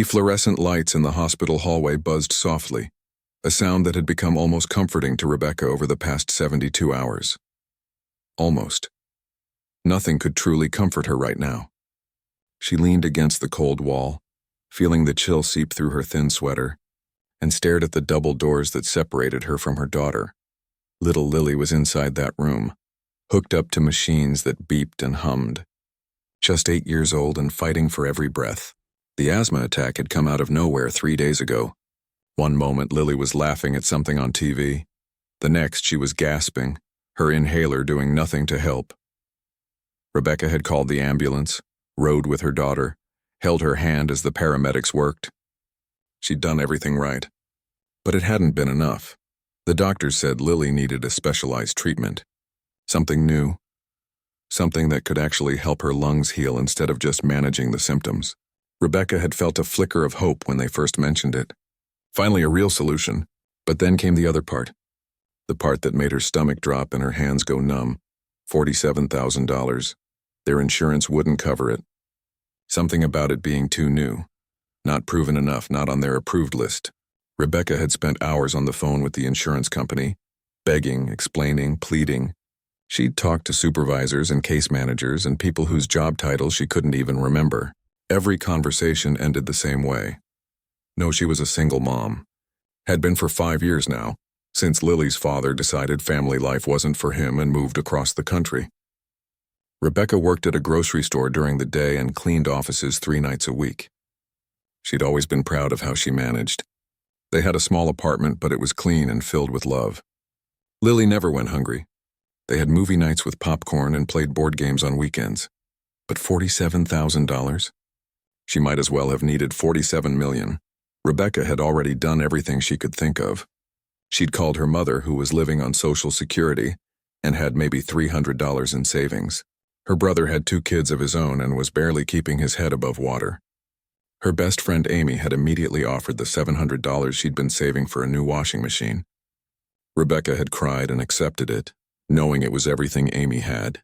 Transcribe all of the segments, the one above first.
Fluorescent lights in the hospital hallway buzzed softly, a sound that had become almost comforting to Rebecca over the past 72 hours. Almost. Nothing could truly comfort her right now. She leaned against the cold wall, feeling the chill seep through her thin sweater, and stared at the double doors that separated her from her daughter. Little Lily was inside that room, hooked up to machines that beeped and hummed. Just 8 years old and fighting for every breath. The asthma attack had come out of nowhere 3 days ago. One moment Lily was laughing at something on TV. The next she was gasping, her inhaler doing nothing to help. Rebecca had called the ambulance, rode with her daughter, held her hand as the paramedics worked. She'd done everything right. But it hadn't been enough. The doctors said Lily needed a specialized treatment. Something new. Something that could actually help her lungs heal instead of just managing the symptoms. Rebecca had felt a flicker of hope when they first mentioned it. Finally a real solution. But then came the other part. The part that made her stomach drop and her hands go numb. $47,000. Their insurance wouldn't cover it. Something about it being too new. Not proven enough, not on their approved list. Rebecca had spent hours on the phone with the insurance company, begging, explaining, pleading. She'd talked to supervisors and case managers and people whose job titles she couldn't even remember. Every conversation ended the same way. No, she was a single mom. Had been for 5 years now, since Lily's father decided family life wasn't for him and moved across the country. Rebecca worked at a grocery store during the day and cleaned offices 3 nights a week. She'd always been proud of how she managed. They had a small apartment, but it was clean and filled with love. Lily never went hungry. They had movie nights with popcorn and played board games on weekends. But $47,000? She might as well have needed $47 million. Rebecca had already done everything she could think of. She'd called her mother, who was living on Social Security, and had maybe $300 in savings. Her brother had 2 kids of his own and was barely keeping his head above water. Her best friend Amy had immediately offered the $700 she'd been saving for a new washing machine. Rebecca had cried and accepted it, knowing it was everything Amy had.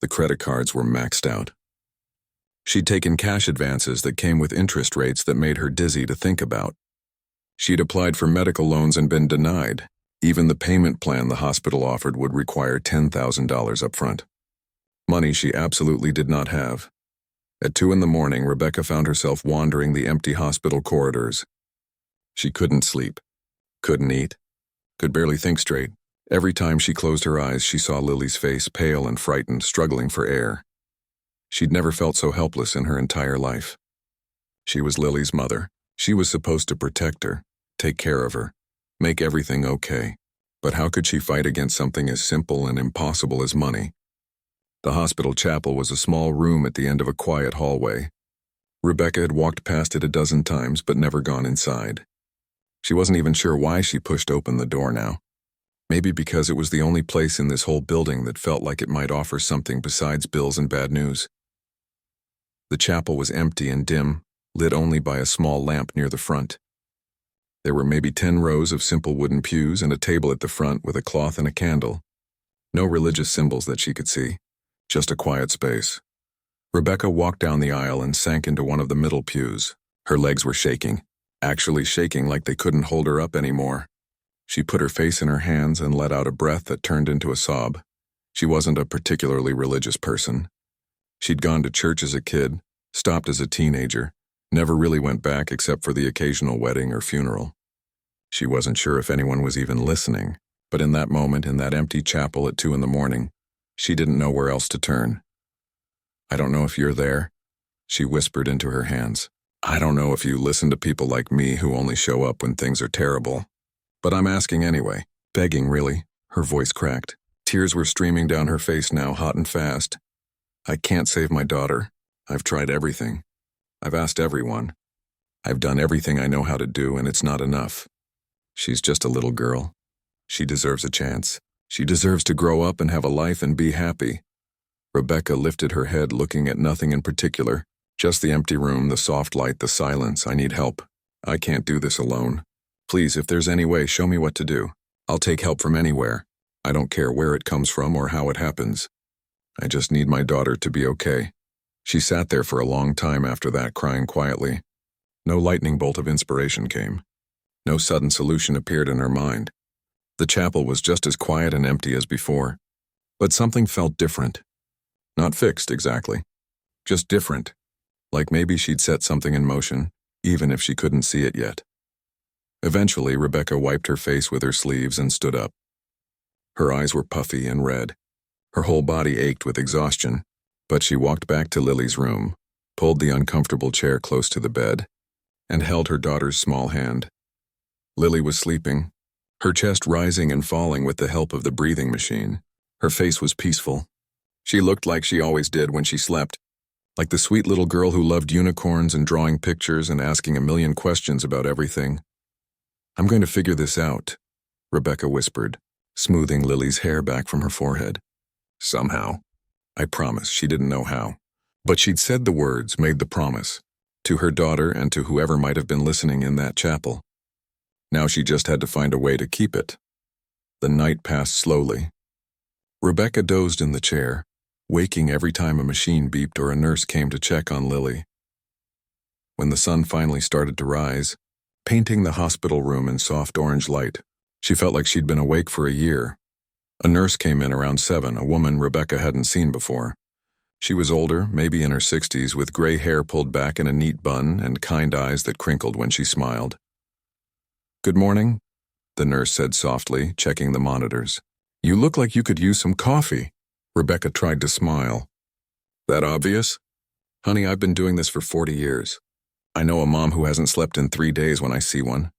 The credit cards were maxed out. She'd taken cash advances that came with interest rates that made her dizzy to think about. She'd applied for medical loans and been denied. Even the payment plan the hospital offered would require $10,000 up front. Money she absolutely did not have. At 2 a.m, Rebecca found herself wandering the empty hospital corridors. She couldn't sleep, couldn't eat, could barely think straight. Every time she closed her eyes, she saw Lily's face, pale and frightened, struggling for air. She'd never felt so helpless in her entire life. She was Lily's mother. She was supposed to protect her, take care of her, make everything okay. But how could she fight against something as simple and impossible as money? The hospital chapel was a small room at the end of a quiet hallway. Rebecca had walked past it a dozen times but never gone inside. She wasn't even sure why she pushed open the door now. Maybe because it was the only place in this whole building that felt like it might offer something besides bills and bad news. The chapel was empty and dim, lit only by a small lamp near the front. There were maybe 10 rows of simple wooden pews and a table at the front with a cloth and a candle. No religious symbols that she could see. Just a quiet space. Rebecca walked down the aisle and sank into one of the middle pews. Her legs were shaking, actually shaking like they couldn't hold her up anymore. She put her face in her hands and let out a breath that turned into a sob. She wasn't a particularly religious person. She'd gone to church as a kid, stopped as a teenager, never really went back except for the occasional wedding or funeral. She wasn't sure if anyone was even listening, but in that moment, in that empty chapel at 2 a.m, she didn't know where else to turn. "I don't know if you're there," she whispered into her hands. "I don't know if you listen to people like me who only show up when things are terrible. But I'm asking anyway." Begging, really. Her voice cracked. Tears were streaming down her face now, hot and fast. "I can't save my daughter. I've tried everything. I've asked everyone. I've done everything I know how to do, and it's not enough. She's just a little girl. She deserves a chance. She deserves to grow up and have a life and be happy." Rebecca lifted her head, looking at nothing in particular. Just the empty room, the soft light, the silence. "I need help. I can't do this alone. Please, if there's any way, show me what to do. I'll take help from anywhere. I don't care where it comes from or how it happens. I just need my daughter to be okay." She sat there for a long time after that, crying quietly. No lightning bolt of inspiration came. No sudden solution appeared in her mind. The chapel was just as quiet and empty as before. But something felt different. Not fixed, exactly. Just different. Like maybe she'd set something in motion, even if she couldn't see it yet. Eventually, Rebecca wiped her face with her sleeves and stood up. Her eyes were puffy and red. Her whole body ached with exhaustion, but she walked back to Lily's room, pulled the uncomfortable chair close to the bed, and held her daughter's small hand. Lily was sleeping, her chest rising and falling with the help of the breathing machine. Her face was peaceful. She looked like she always did when she slept, like the sweet little girl who loved unicorns and drawing pictures and asking a million questions about everything. "I'm going to figure this out," Rebecca whispered, smoothing Lily's hair back from her forehead. Somehow. I promise she didn't know how. But she'd said the words, made the promise, to her daughter and to whoever might have been listening in that chapel. Now she just had to find a way to keep it. The night passed slowly. Rebecca dozed in the chair, waking every time a machine beeped or a nurse came to check on Lily. When the sun finally started to rise, painting the hospital room in soft orange light, she felt like she'd been awake for a year. A nurse came in around 7, a woman Rebecca hadn't seen before. She was older, maybe in her 60s, with gray hair pulled back in a neat bun and kind eyes that crinkled when she smiled. "Good morning," the nurse said softly, checking the monitors. "You look like you could use some coffee." Rebecca tried to smile. "That obvious? Honey, I've been doing this for 40 years. I know a mom who hasn't slept in 3 days when I see one."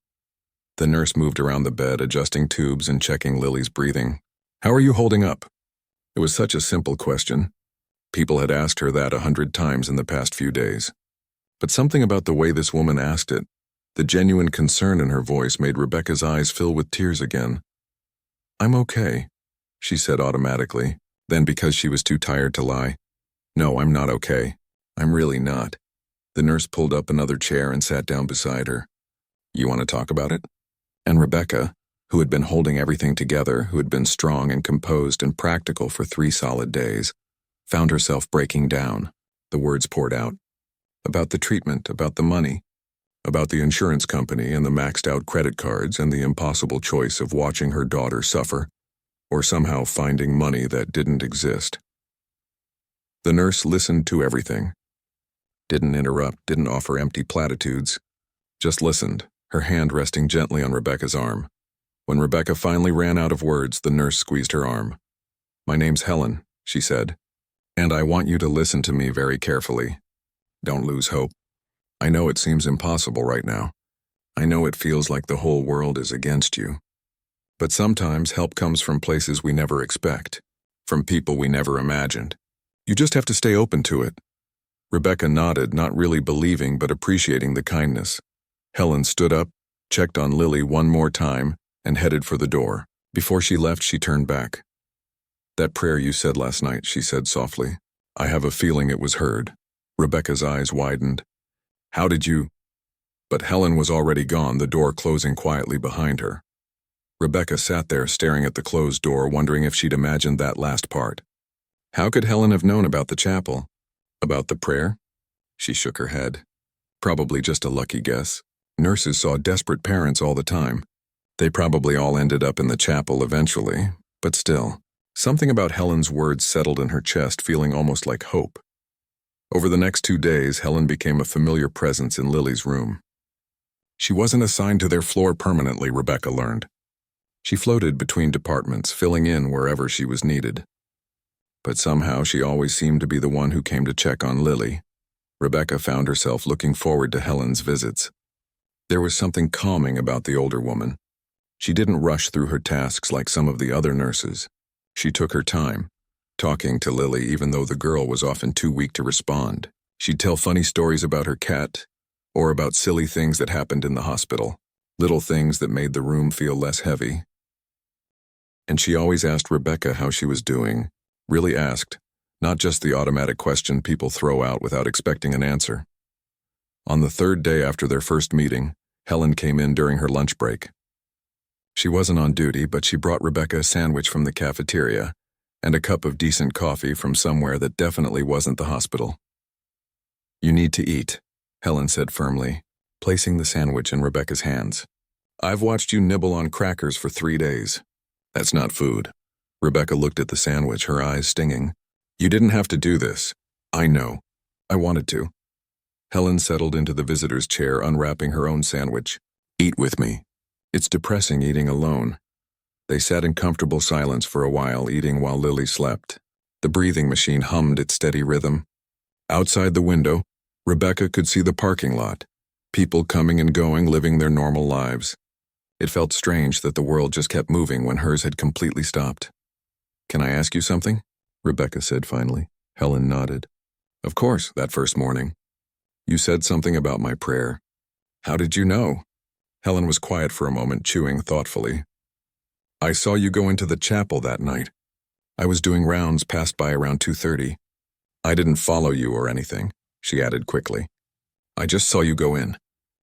The nurse moved around the bed, adjusting tubes and checking Lily's breathing. "How are you holding up?" It was such a simple question. People had asked her that 100 times in the past few days. But something about the way this woman asked it, the genuine concern in her voice, made Rebecca's eyes fill with tears again. "I'm okay," she said automatically. Then, because she was too tired to lie, "No, I'm not okay. I'm really not." The nurse pulled up another chair and sat down beside her. "You want to talk about it?" And Rebecca, who had been holding everything together, who had been strong and composed and practical for 3 solid days, found herself breaking down. The words poured out. About the treatment, about the money, about the insurance company and the maxed-out credit cards and the impossible choice of watching her daughter suffer, or somehow finding money that didn't exist. The nurse listened to everything. Didn't interrupt, didn't offer empty platitudes. Just listened, her hand resting gently on Rebecca's arm. When Rebecca finally ran out of words, the nurse squeezed her arm. "My name's Helen," she said, "and I want you to listen to me very carefully. Don't lose hope. I know it seems impossible right now. I know it feels like the whole world is against you. But sometimes help comes from places we never expect, from people we never imagined. You just have to stay open to it." Rebecca nodded, not really believing but appreciating the kindness. Helen stood up, checked on Lily one more time, and headed for the door. Before she left, she turned back. "That prayer you said last night," she said softly. "I have a feeling it was heard." Rebecca's eyes widened. "How did you—" But Helen was already gone, the door closing quietly behind her. Rebecca sat there staring at the closed door, wondering if she'd imagined that last part. How could Helen have known about the chapel? About the prayer? She shook her head. Probably just a lucky guess. Nurses saw desperate parents all the time. They probably all ended up in the chapel eventually, but still, something about Helen's words settled in her chest, feeling almost like hope. Over the next 2 days, Helen became a familiar presence in Lily's room. She wasn't assigned to their floor permanently, Rebecca learned. She floated between departments, filling in wherever she was needed. But somehow she always seemed to be the one who came to check on Lily. Rebecca found herself looking forward to Helen's visits. There was something calming about the older woman. She didn't rush through her tasks like some of the other nurses. She took her time, talking to Lily even though the girl was often too weak to respond. She'd tell funny stories about her cat, or about silly things that happened in the hospital, little things that made the room feel less heavy. And she always asked Rebecca how she was doing, really asked, not just the automatic question people throw out without expecting an answer. On the 3rd day after their first meeting, Helen came in during her lunch break. She wasn't on duty, but she brought Rebecca a sandwich from the cafeteria and a cup of decent coffee from somewhere that definitely wasn't the hospital. "You need to eat," Helen said firmly. placing the sandwich in Rebecca's hands. I've watched you nibble on crackers for 3 days. That's not food. Rebecca looked at the sandwich, her eyes stinging. You didn't have to do this. I know. I wanted to. Helen settled into the visitor's chair, unwrapping her own sandwich. Eat with me. It's depressing eating alone. They sat in comfortable silence for a while, eating while Lily slept. The breathing machine hummed its steady rhythm. Outside the window, Rebecca could see the parking lot. People coming and going, living their normal lives. It felt strange that the world just kept moving when hers had completely stopped. Can I ask you something? Rebecca said finally. Helen nodded. Of course, that first morning. You said something about my prayer. How did you know? Helen was quiet for a moment, chewing thoughtfully. I saw you go into the chapel that night. I was doing rounds, passed by around 2:30. I didn't follow you or anything, she added quickly. I just saw you go in,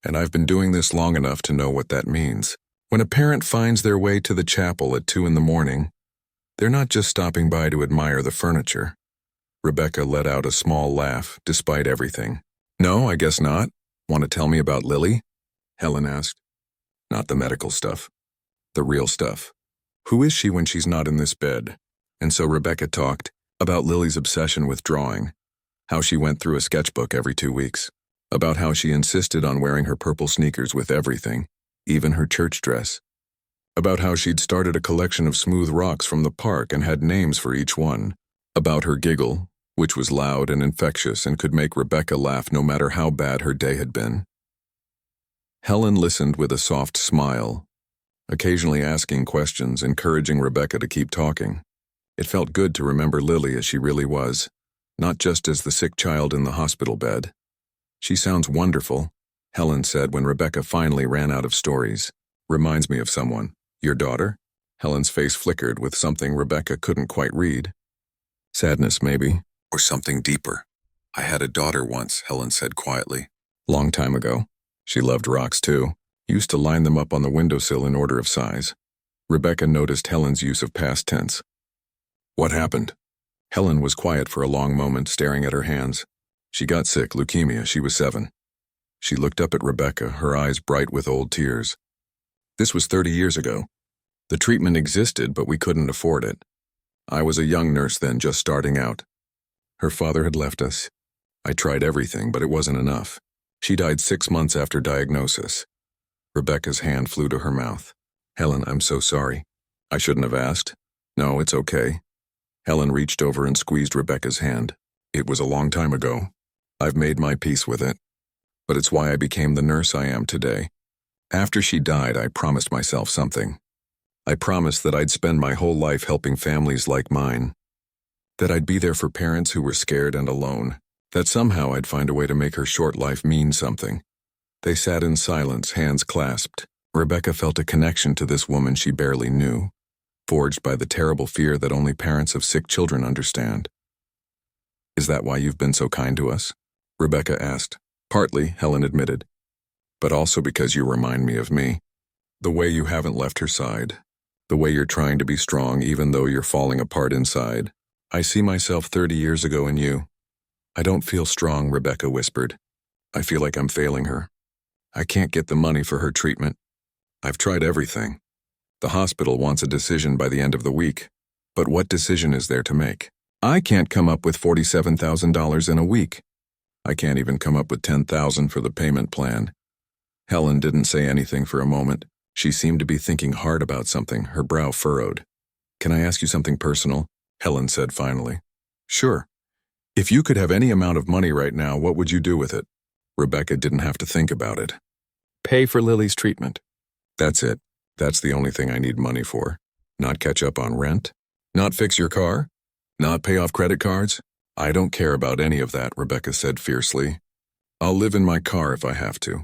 and I've been doing this long enough to know what that means. When a parent finds their way to the chapel at 2 a.m, they're not just stopping by to admire the furniture. Rebecca let out a small laugh, despite everything. No, I guess not. Want to tell me about Lily? Helen asked. Not the medical stuff. The real stuff. Who is she when she's not in this bed? And so Rebecca talked about Lily's obsession with drawing, how she went through a sketchbook every 2 weeks, about how she insisted on wearing her purple sneakers with everything, even her church dress, about how she'd started a collection of smooth rocks from the park and had names for each one, about her giggle, which was loud and infectious and could make Rebecca laugh no matter how bad her day had been. Helen listened with a soft smile, occasionally asking questions, encouraging Rebecca to keep talking. It felt good to remember Lily as she really was, not just as the sick child in the hospital bed. She sounds wonderful, Helen said when Rebecca finally ran out of stories. Reminds me of someone. Your daughter? Helen's face flickered with something Rebecca couldn't quite read. Sadness, maybe, or something deeper. I had a daughter once, Helen said quietly. Long time ago. She loved rocks too. Used to line them up on the windowsill in order of size. Rebecca noticed Helen's use of past tense. What happened? Helen was quiet for a long moment, staring at her hands. She got sick, leukemia. She was 7. She looked up at Rebecca, her eyes bright with old tears. This was 30 years ago. The treatment existed, but we couldn't afford it. I was a young nurse then, just starting out. Her father had left us. I tried everything, but it wasn't enough. She died 6 months after diagnosis. Rebecca's hand flew to her mouth. Helen, I'm so sorry. I shouldn't have asked. No, it's okay. Helen reached over and squeezed Rebecca's hand. It was a long time ago. I've made my peace with it. But it's why I became the nurse I am today. After she died, I promised myself something. I promised that I'd spend my whole life helping families like mine. That I'd be there for parents who were scared and alone. That somehow I'd find a way to make her short life mean something. They sat in silence, hands clasped. Rebecca felt a connection to this woman she barely knew, forged by the terrible fear that only parents of sick children understand. Is that why you've been so kind to us? Rebecca asked. Partly, Helen admitted. But also because you remind me of me. The way you haven't left her side. The way you're trying to be strong even though you're falling apart inside. I see myself 30 years ago in you. I don't feel strong, Rebecca whispered. I feel like I'm failing her. I can't get the money for her treatment. I've tried everything. The hospital wants a decision by the end of the week. But what decision is there to make? I can't come up with $47,000 in a week. I can't even come up with $10,000 for the payment plan. Helen didn't say anything for a moment. She seemed to be thinking hard about something, her brow furrowed. Can I ask you something personal? Helen said finally. Sure. If you could have any amount of money right now, what would you do with it? Rebecca didn't have to think about it. Pay for Lily's treatment. That's it. That's the only thing I need money for. Not catch up on rent? Not fix your car? Not pay off credit cards? I don't care about any of that, Rebecca said fiercely. I'll live in my car if I have to.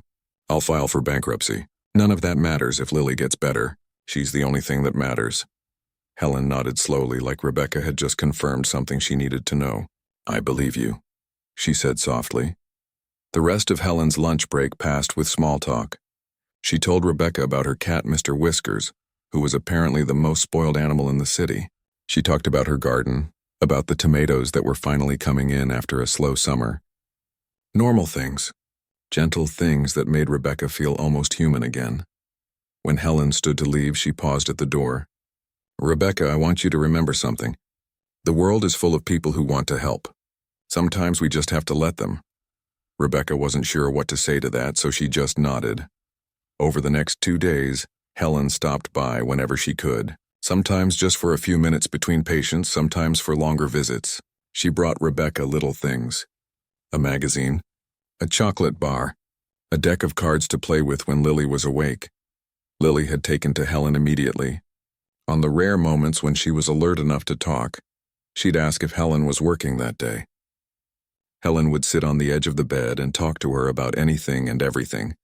I'll file for bankruptcy. None of that matters if Lily gets better. She's the only thing that matters. Helen nodded slowly, like Rebecca had just confirmed something she needed to know. I believe you, she said softly. The rest of Helen's lunch break passed with small talk. She told Rebecca about her cat, Mr. Whiskers, who was apparently the most spoiled animal in the city. She talked about her garden, about the tomatoes that were finally coming in after a slow summer. Normal things. gentle things that made Rebecca feel almost human again. When Helen stood to leave, she paused at the door. "Rebecca, I want you to remember something. The world is full of people who want to help. Sometimes we just have to let them." Rebecca wasn't sure what to say to that, so she just nodded. Over the next 2 days, Helen stopped by whenever she could, sometimes just for a few minutes between patients, sometimes for longer visits. She brought Rebecca little things: a magazine, a chocolate bar, a deck of cards to play with when Lily was awake. Lily had taken to Helen immediately. On the rare moments when she was alert enough to talk, she'd ask if Helen was working that day. Helen would sit on the edge of the bed and talk to her about anything and everything.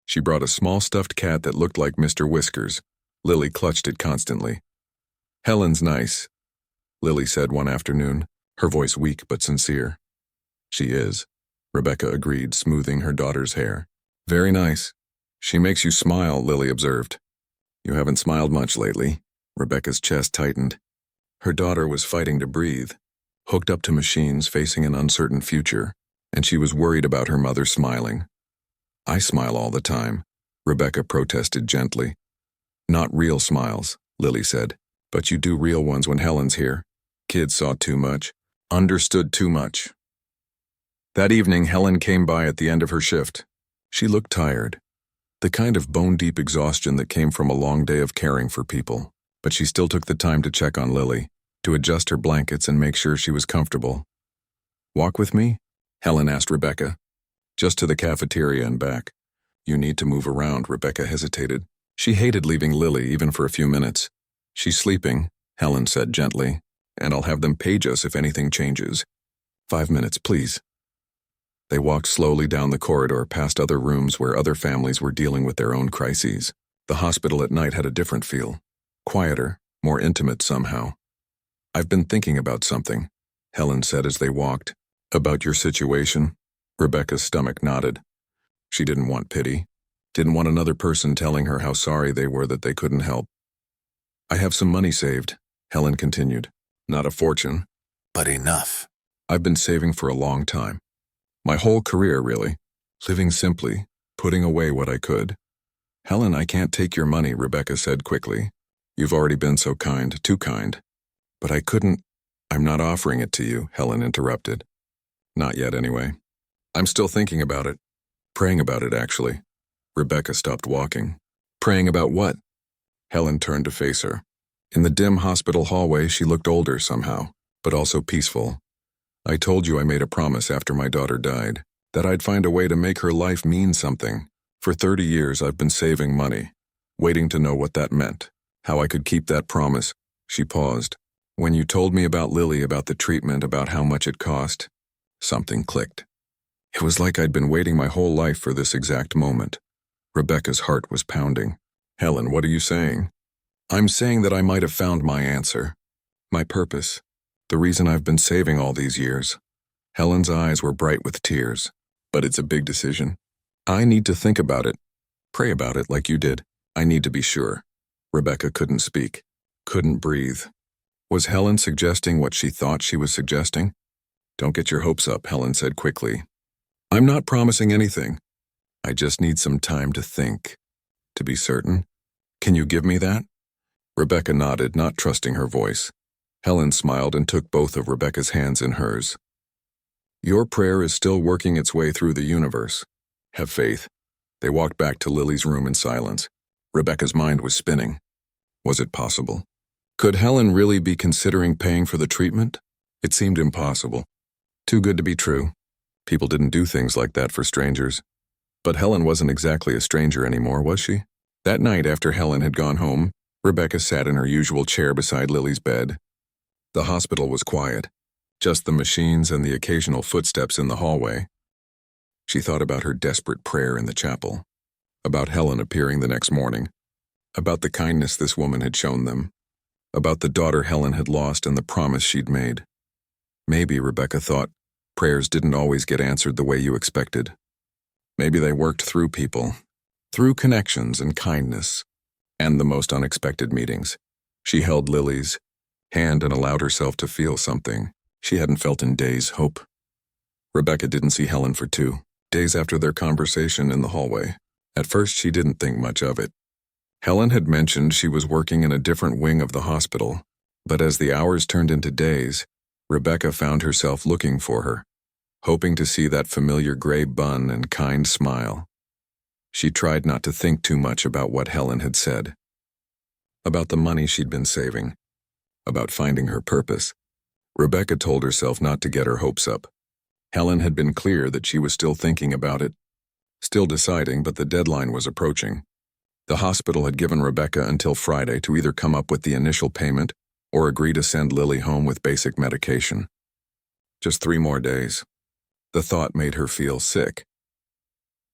She brought a small stuffed cat that looked like Mr. Whiskers. Lily clutched it constantly. "Helen's nice," Lily said one afternoon, her voice weak but sincere. "She is," Rebecca agreed, smoothing her daughter's hair. "Very nice. She makes you smile," Lily observed. "You haven't smiled much lately." Rebecca's chest tightened. Her daughter was fighting to breathe, hooked up to machines, facing an uncertain future, and she was worried about her mother smiling. "I smile all the time," Rebecca protested gently. "Not real smiles," Lily said, "but you do real ones when Helen's here." Kids saw too much, understood too much. That evening, Helen came by at the end of her shift. She looked tired, the kind of bone-deep exhaustion that came from a long day of caring for people, but she still took the time to check on Lily, to adjust her blankets and make sure she was comfortable. "Walk with me?" Helen asked Rebecca. "Just to the cafeteria and back." "You need to move around," Rebecca hesitated. She hated leaving Lily even for a few minutes. "She's sleeping," Helen said gently, "and I'll have them page us if anything changes. 5 minutes, please." They walked slowly down the corridor past other rooms where other families were dealing with their own crises. The hospital at night had a different feel. Quieter, more intimate somehow. "I've been thinking about something," Helen said as they walked. "About your situation?" Rebecca's stomach nodded. She didn't want pity, didn't want another person telling her how sorry they were that they couldn't help. "I have some money saved," Helen continued. "Not a fortune, but enough. I've been saving for a long time. My whole career, really. Living simply, putting away what I could." "Helen, I can't take your money," Rebecca said quickly. "You've already been so kind, too kind." "But I couldn't—" "I'm not offering it to you," Helen interrupted. "Not yet, anyway. I'm still thinking about it. Praying about it, actually." Rebecca stopped walking. "Praying about what?" Helen turned to face her. In the dim hospital hallway, she looked older somehow, but also peaceful. "I told you I made a promise after my daughter died, that I'd find a way to make her life mean something. For 30 years, I've been saving money, waiting to know what that meant, how I could keep that promise." She paused. "When you told me about Lily, about the treatment, about how much it cost, something clicked. It was like I'd been waiting my whole life for this exact moment." Rebecca's heart was pounding. "Helen, what are you saying?" "I'm saying that I might have found my answer. My purpose. The reason I've been saving all these years." Helen's eyes were bright with tears. "But it's a big decision. I need to think about it. Pray about it like you did. I need to be sure." Rebecca couldn't speak, couldn't breathe. Was Helen suggesting what she thought she was suggesting? "Don't get your hopes up," Helen said quickly. "I'm not promising anything. I just need some time to think, to be certain. Can you give me that?" Rebecca nodded, not trusting her voice. Helen smiled and took both of Rebecca's hands in hers. "Your prayer is still working its way through the universe. Have faith." They walked back to Lily's room in silence. Rebecca's mind was spinning. Was it possible? Could Helen really be considering paying for the treatment? It seemed impossible. Too good to be true. People didn't do things like that for strangers. But Helen wasn't exactly a stranger anymore, was she? That night, after Helen had gone home, Rebecca sat in her usual chair beside Lily's bed. The hospital was quiet, just the machines and the occasional footsteps in the hallway. She thought about her desperate prayer in the chapel, about Helen appearing the next morning, about the kindness this woman had shown them, about the daughter Helen had lost and the promise she'd made. Maybe, Rebecca thought, prayers didn't always get answered the way you expected. Maybe they worked through people, through connections and kindness, and the most unexpected meetings. She held Lily's hand and allowed herself to feel something she hadn't felt in days: hope. Rebecca didn't see Helen for 2, days after their conversation in the hallway. At first, she didn't think much of it. Helen had mentioned she was working in a different wing of the hospital, but as the hours turned into days, Rebecca found herself looking for her, hoping to see that familiar gray bun and kind smile. She tried not to think too much about what Helen had said, about the money she'd been saving, about finding her purpose. Rebecca told herself not to get her hopes up. Helen had been clear that she was still thinking about it, still deciding, but the deadline was approaching. The hospital had given Rebecca until Friday to either come up with the initial payment or agree to send Lily home with basic medication. Just 3 more days. The thought made her feel sick.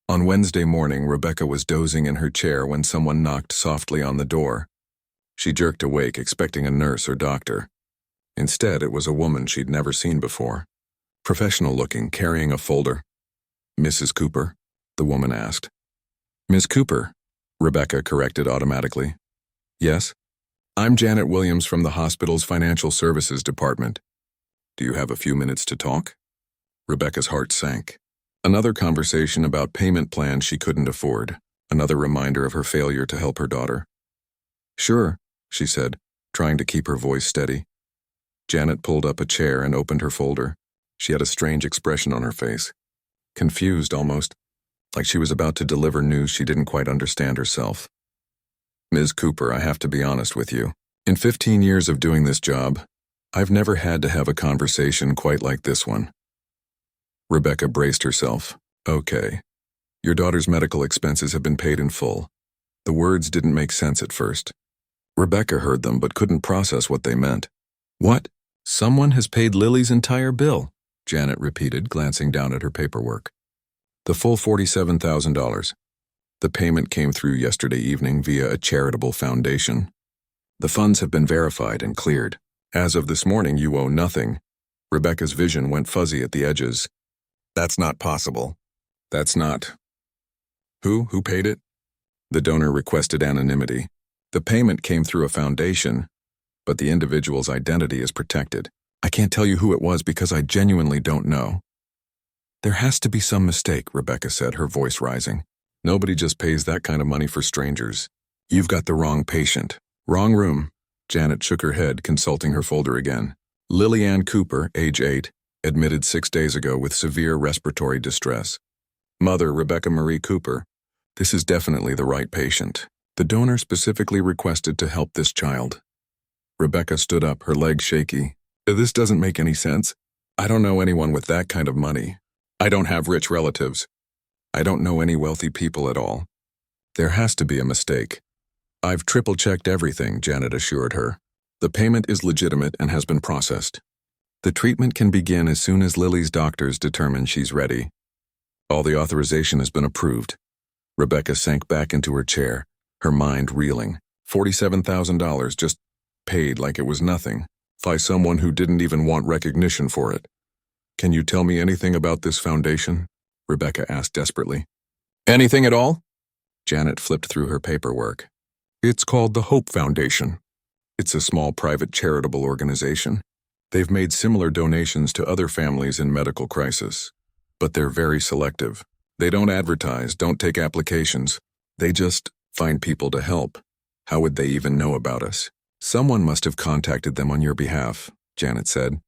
On Wednesday morning, Rebecca was dozing in her chair when someone knocked softly on the door. She jerked awake, expecting a nurse or doctor. Instead, it was a woman she'd never seen before. Professional-looking, carrying a folder. "Mrs. Cooper?" the woman asked. "Miss Cooper," Rebecca corrected automatically. "Yes? I'm Janet Williams from the hospital's financial services department. Do you have a few minutes to talk?" Rebecca's heart sank. Another conversation about payment plans she couldn't afford, another reminder of her failure to help her daughter. "Sure," she said, trying to keep her voice steady. Janet pulled up a chair and opened her folder. She had a strange expression on her face. Confused almost, like she was about to deliver news she didn't quite understand herself. "Ms. Cooper, I have to be honest with you. In 15 years of doing this job, I've never had to have a conversation quite like this one." Rebecca braced herself. "Okay. Your daughter's medical expenses have been paid in full." The words didn't make sense at first. Rebecca heard them but couldn't process what they meant. "What? Someone has paid Lily's entire bill," Janet repeated, glancing down at her paperwork. "The full $47,000. The payment came through yesterday evening via a charitable foundation. The funds have been verified and cleared. As of this morning, you owe nothing." Rebecca's vision went fuzzy at the edges. "That's not possible. That's not..." Who paid it?" The donor requested anonymity. "The payment came through a foundation, but the individual's identity is protected. I can't tell you who it was because I genuinely don't know." "There has to be some mistake," Rebecca said, her voice rising. "Nobody just pays that kind of money for strangers. You've got the wrong patient. Wrong room." Janet shook her head, consulting her folder again. "Lily Ann Cooper, age 8, admitted 6 days ago with severe respiratory distress. Mother, Rebecca Marie Cooper. This is definitely the right patient. The donor specifically requested to help this child." Rebecca stood up, her legs shaky. "This doesn't make any sense. I don't know anyone with that kind of money. I don't have rich relatives. I don't know any wealthy people at all. There has to be a mistake." "I've triple-checked everything," Janet assured her. "The payment is legitimate and has been processed. The treatment can begin as soon as Lily's doctors determine she's ready. All the authorization has been approved." Rebecca sank back into her chair, her mind reeling. $47,000 just paid like it was nothing, by someone who didn't even want recognition for it. "Can you tell me anything about this foundation?" Rebecca asked desperately. "Anything at all?" Janet flipped through her paperwork. "It's called the Hope Foundation. It's a small private charitable organization. They've made similar donations to other families in medical crisis, but they're very selective. They don't advertise, don't take applications. They just find people to help. How would they even know about us?" "Someone must have contacted them on your behalf," Janet said.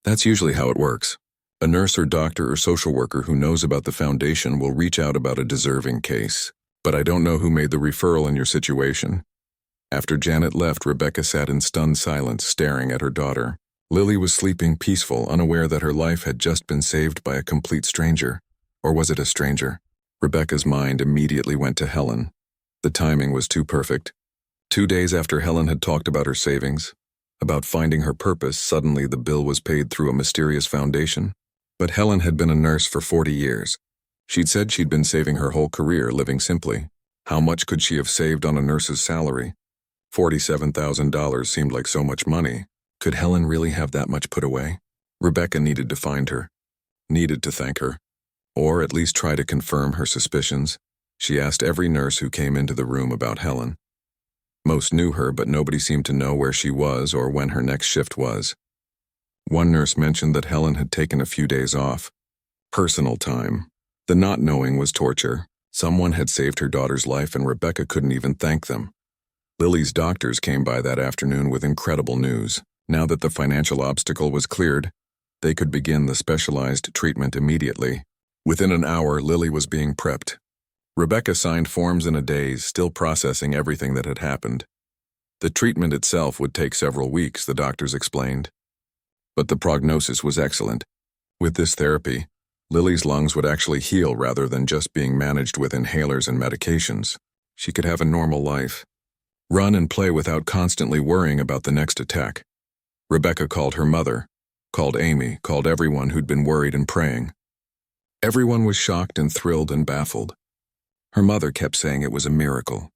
"That's usually how it works. A nurse or doctor or social worker who knows about the foundation will reach out about a deserving case. But I don't know who made the referral in your situation." After Janet left, Rebecca sat in stunned silence, staring at her daughter. Lily was sleeping peaceful, unaware that her life had just been saved by a complete stranger. Or was it a stranger? Rebecca's mind immediately went to Helen. The timing was too perfect. 2 days after Helen had talked about her savings, about finding her purpose, suddenly the bill was paid through a mysterious foundation. But Helen had been a nurse for 40 years. She'd said she'd been saving her whole career, living simply. How much could she have saved on a nurse's salary? $47,000 seemed like so much money. Could Helen really have that much put away? Rebecca needed to find her, needed to thank her, or at least try to confirm her suspicions. She asked every nurse who came into the room about Helen. Most knew her, but nobody seemed to know where she was or when her next shift was. One nurse mentioned that Helen had taken a few days off. Personal time. The not knowing was torture. Someone had saved her daughter's life and Rebecca couldn't even thank them. Lily's doctors came by that afternoon with incredible news. Now that the financial obstacle was cleared, they could begin the specialized treatment immediately. Within an hour, Lily was being prepped. Rebecca signed forms in a daze, still processing everything that had happened. The treatment itself would take several weeks, the doctors explained. But the prognosis was excellent. With this therapy, Lily's lungs would actually heal rather than just being managed with inhalers and medications. She could have a normal life. Run and play without constantly worrying about the next attack. Rebecca called her mother, called Amy, called everyone who'd been worried and praying. Everyone was shocked and thrilled and baffled. Her mother kept saying it was a miracle.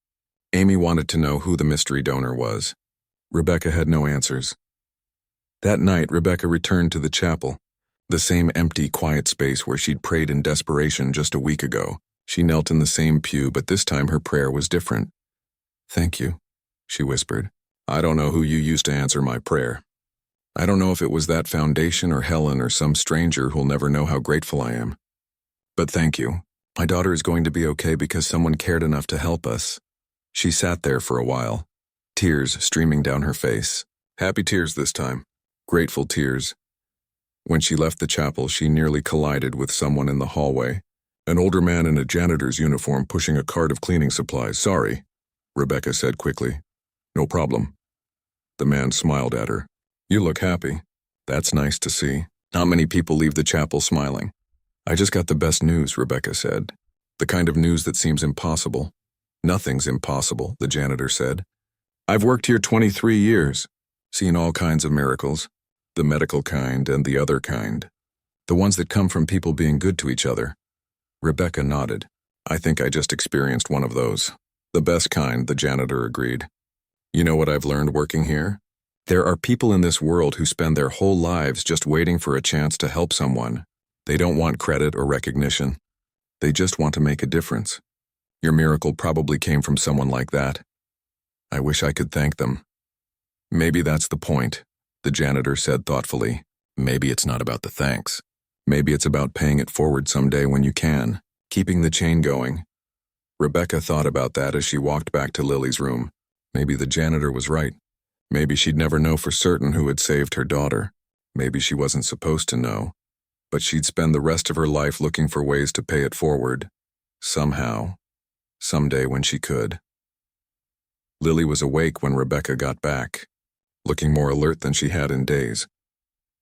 Amy wanted to know who the mystery donor was. Rebecca had no answers. That night, Rebecca returned to the chapel, the same empty, quiet space where she'd prayed in desperation just a week ago. She knelt in the same pew, but this time her prayer was different. "Thank you," she whispered. "I don't know who you used to answer my prayer. I don't know if it was that foundation or Helen or some stranger who'll never know how grateful I am. But thank you. My daughter is going to be okay because someone cared enough to help us." She sat there for a while, tears streaming down her face. Happy tears this time. Grateful tears. When she left the chapel, she nearly collided with someone in the hallway, an older man in a janitor's uniform pushing a cart of cleaning supplies. "Sorry," Rebecca said quickly. "No problem." The man smiled at her. "You look happy." "That's nice to see. Not many people leave the chapel smiling." "I just got the best news," Rebecca said. "The kind of news that seems impossible." "Nothing's impossible," the janitor said. "I've worked here 23 years, seen all kinds of miracles, the medical kind and the other kind, the ones that come from people being good to each other." Rebecca nodded. "I think I just experienced one of those." "The best kind," the janitor agreed. "You know what I've learned working here? There are people in this world who spend their whole lives just waiting for a chance to help someone. They don't want credit or recognition. They just want to make a difference. Your miracle probably came from someone like that. I wish I could thank them." "Maybe that's the point," the janitor said thoughtfully. "Maybe it's not about the thanks. Maybe it's about paying it forward someday when you can, keeping the chain going." Rebecca thought about that as she walked back to Lily's room. Maybe the janitor was right. Maybe she'd never know for certain who had saved her daughter. Maybe she wasn't supposed to know. But she'd spend the rest of her life looking for ways to pay it forward. Somehow. Someday when she could. Lily was awake when Rebecca got back, looking more alert than she had in days.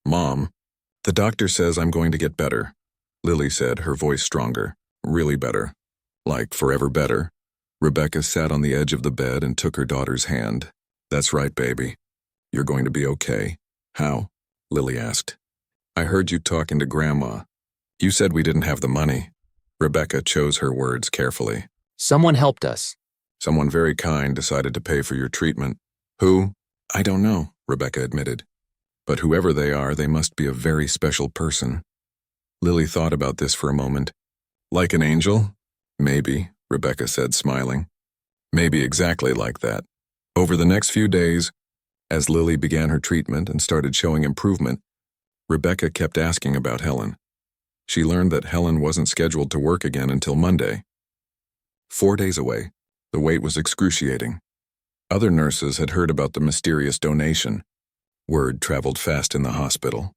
"Mom, the doctor says I'm going to get better," Lily said, her voice stronger. "Really better. Like forever better." Rebecca sat on the edge of the bed and took her daughter's hand. "That's right, baby. You're going to be okay." "How?" Lily asked. "I heard you talking to Grandma. You said we didn't have the money." Rebecca chose her words carefully. "Someone helped us." "Someone very kind decided to pay for your treatment." "Who?" "I don't know," Rebecca admitted. "But whoever they are, they must be a very special person." Lily thought about this for a moment. "Like an angel?" "Maybe," Rebecca said, smiling. "Maybe exactly like that." Over the next few days, as Lily began her treatment and started showing improvement, Rebecca kept asking about Helen. She learned that Helen wasn't scheduled to work again until Monday. 4 days away, the wait was excruciating. Other nurses had heard about the mysterious donation. Word traveled fast in the hospital.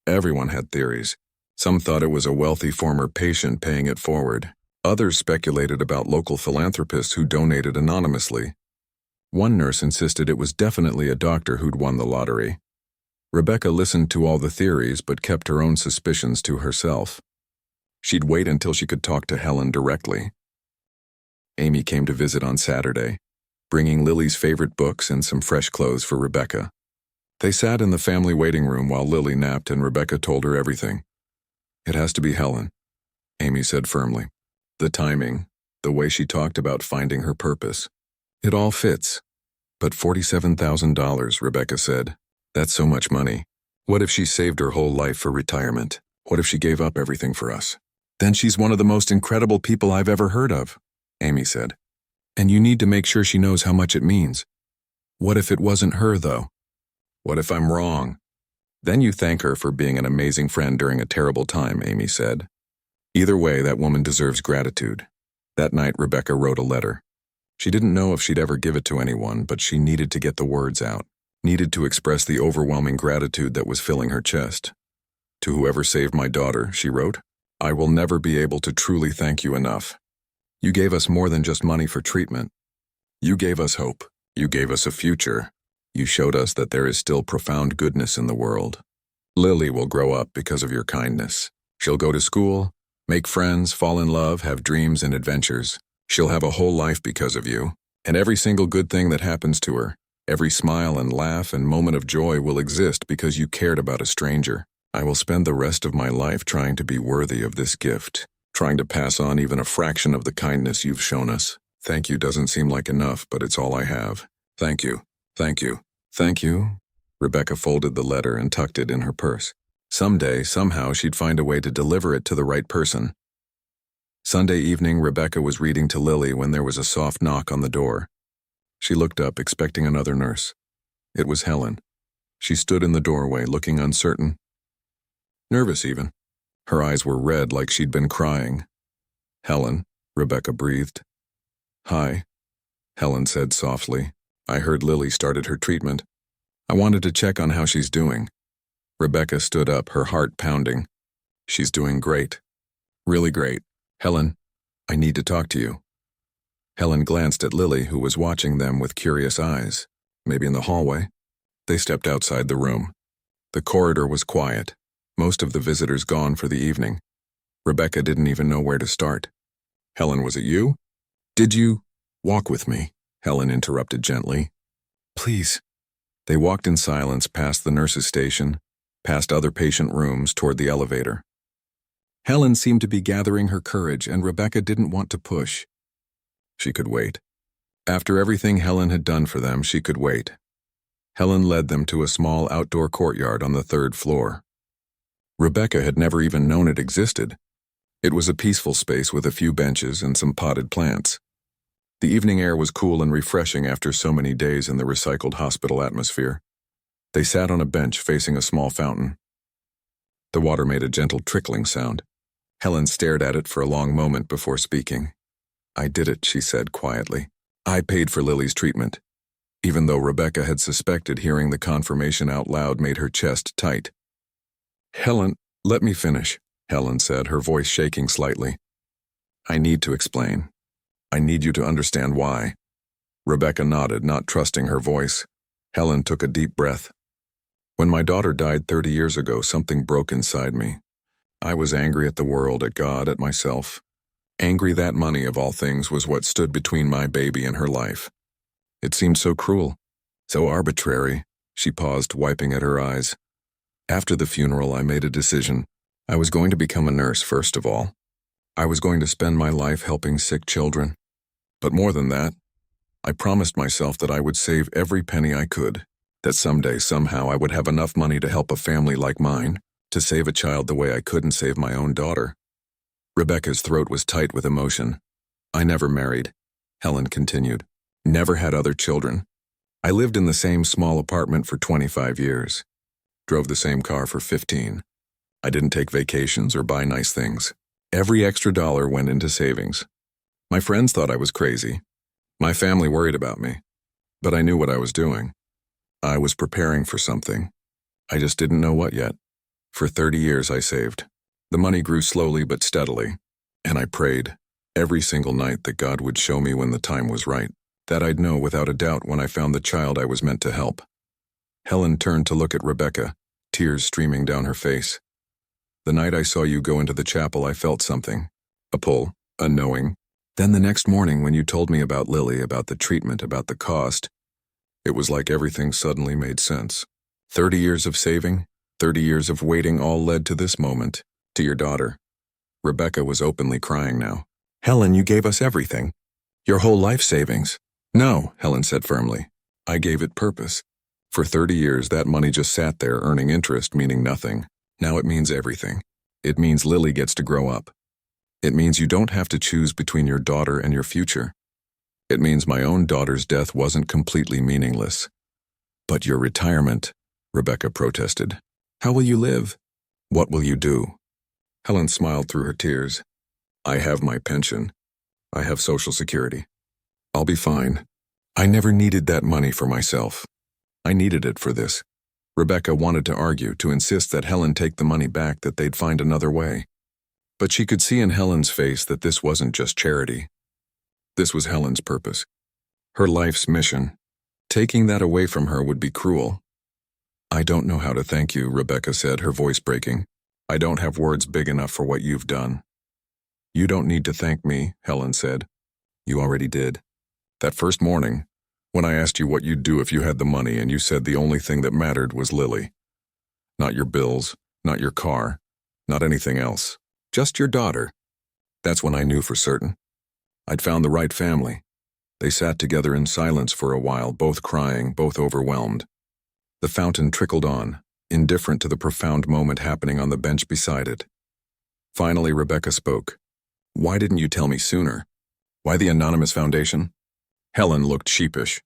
Everyone had theories. Some thought it was a wealthy former patient paying it forward. Others speculated about local philanthropists who donated anonymously. One nurse insisted it was definitely a doctor who'd won the lottery. Rebecca listened to all the theories but kept her own suspicions to herself. She'd wait until she could talk to Helen directly. Amy came to visit on Saturday, bringing Lily's favorite books and some fresh clothes for Rebecca. They sat in the family waiting room while Lily napped and Rebecca told her everything. "It has to be Helen," Amy said firmly. "The timing, the way she talked about finding her purpose. It all fits." "But $47,000, Rebecca said. "That's so much money. What if she saved her whole life for retirement? What if she gave up everything for us?" "Then she's one of the most incredible people I've ever heard of," Amy said. "And you need to make sure she knows how much it means." "What if it wasn't her, though?" "What if I'm wrong?" "Then you thank her for being an amazing friend during a terrible time," Amy said. Either way, that woman deserves gratitude. That night, Rebecca wrote a letter. She didn't know if she'd ever give it to anyone, but she needed to get the words out, needed to express the overwhelming gratitude that was filling her chest. To whoever saved my daughter, she wrote, I will never be able to truly thank you enough. You gave us more than just money for treatment. You gave us hope. You gave us a future. You showed us that there is still profound goodness in the world. Lily will grow up because of your kindness. She'll go to school, make friends, fall in love, have dreams and adventures. She'll have a whole life because of you. And every single good thing that happens to her, every smile and laugh and moment of joy will exist because you cared about a stranger. I will spend the rest of my life trying to be worthy of this gift, trying to pass on even a fraction of the kindness you've shown us. Thank you doesn't seem like enough, but it's all I have. Thank you. Thank you. Thank you. Rebecca folded the letter and tucked it in her purse. Someday, somehow, she'd find a way to deliver it to the right person. Sunday evening, Rebecca was reading to Lily when there was a soft knock on the door. She looked up, expecting another nurse. It was Helen. She stood in the doorway, looking uncertain. Nervous, even. Her eyes were red like she'd been crying. Helen, Rebecca breathed. Hi, Helen said softly. I heard Lily started her treatment. I wanted to check on how she's doing. Rebecca stood up, her heart pounding. She's doing great. Really great. Helen, I need to talk to you. Helen glanced at Lily, who was watching them with curious eyes. Maybe in the hallway. They stepped outside the room. The corridor was quiet. Most of the visitors gone for the evening. Rebecca didn't even know where to start. Helen, was it you? Did you walk with me? Helen interrupted gently. Please. They walked in silence past the nurse's station, past other patient rooms toward the elevator. Helen seemed to be gathering her courage, and Rebecca didn't want to push. She could wait. After everything Helen had done for them, she could wait. Helen led them to a small outdoor courtyard on the 3rd floor. Rebecca had never even known it existed. It was a peaceful space with a few benches and some potted plants. The evening air was cool and refreshing after so many days in the recycled hospital atmosphere. They sat on a bench facing a small fountain. The water made a gentle trickling sound. Helen stared at it for a long moment before speaking. I did it, she said quietly. I paid for Lily's treatment. Even though Rebecca had suspected, hearing the confirmation out loud made her chest tight. Helen, let me finish, Helen said, her voice shaking slightly. I need to explain. I need you to understand why. Rebecca nodded, not trusting her voice. Helen took a deep breath. When my daughter died 30 years ago, something broke inside me. I was angry at the world, at God, at myself. Angry that money, of all things, was what stood between my baby and her life. It seemed so cruel, so arbitrary. She paused, wiping at her eyes. After the funeral, I made a decision. I was going to become a nurse, first of all. I was going to spend my life helping sick children. But more than that, I promised myself that I would save every penny I could, that someday, somehow, I would have enough money to help a family like mine, to save a child the way I couldn't save my own daughter. Rebecca's throat was tight with emotion. I never married, Helen continued. Never had other children. I lived in the same small apartment for 25 years. Drove the same car for 15. I didn't take vacations or buy nice things. Every extra dollar went into savings. My friends thought I was crazy. My family worried about me. But I knew what I was doing. I was preparing for something. I just didn't know what yet. For 30 years I saved. The money grew slowly but steadily. And I prayed every single night that God would show me when the time was right, that I'd know without a doubt when I found the child I was meant to help. Helen turned to look at Rebecca, tears streaming down her face. The night I saw you go into the chapel, I felt something. A pull, a knowing. Then the next morning when you told me about Lily, about the treatment, about the cost, it was like everything suddenly made sense. 30 years of saving, 30 years of waiting all led to this moment, to your daughter. Rebecca was openly crying now. Helen, you gave us everything. Your whole life savings. No, Helen said firmly. I gave it purpose. For 30 years, that money just sat there earning interest, meaning nothing. Now it means everything. It means Lily gets to grow up. It means you don't have to choose between your daughter and your future. It means my own daughter's death wasn't completely meaningless. But your retirement, Rebecca protested. How will you live? What will you do? Helen smiled through her tears. I have my pension. I have Social Security. I'll be fine. I never needed that money for myself. I needed it for this. Rebecca wanted to argue, to insist that Helen take the money back, that they'd find another way. But she could see in Helen's face that this wasn't just charity. This was Helen's purpose. Her life's mission. Taking that away from her would be cruel. I don't know how to thank you, Rebecca said, her voice breaking. I don't have words big enough for what you've done. You don't need to thank me, Helen said. You already did. That first morning, when I asked you what you'd do if you had the money and you said the only thing that mattered was Lily. Not your bills, not your car, not anything else. Just your daughter. That's when I knew for certain. I'd found the right family. They sat together in silence for a while, both crying, both overwhelmed. The fountain trickled on, indifferent to the profound moment happening on the bench beside it. Finally, Rebecca spoke. Why didn't you tell me sooner? Why the anonymous foundation? Helen looked sheepish.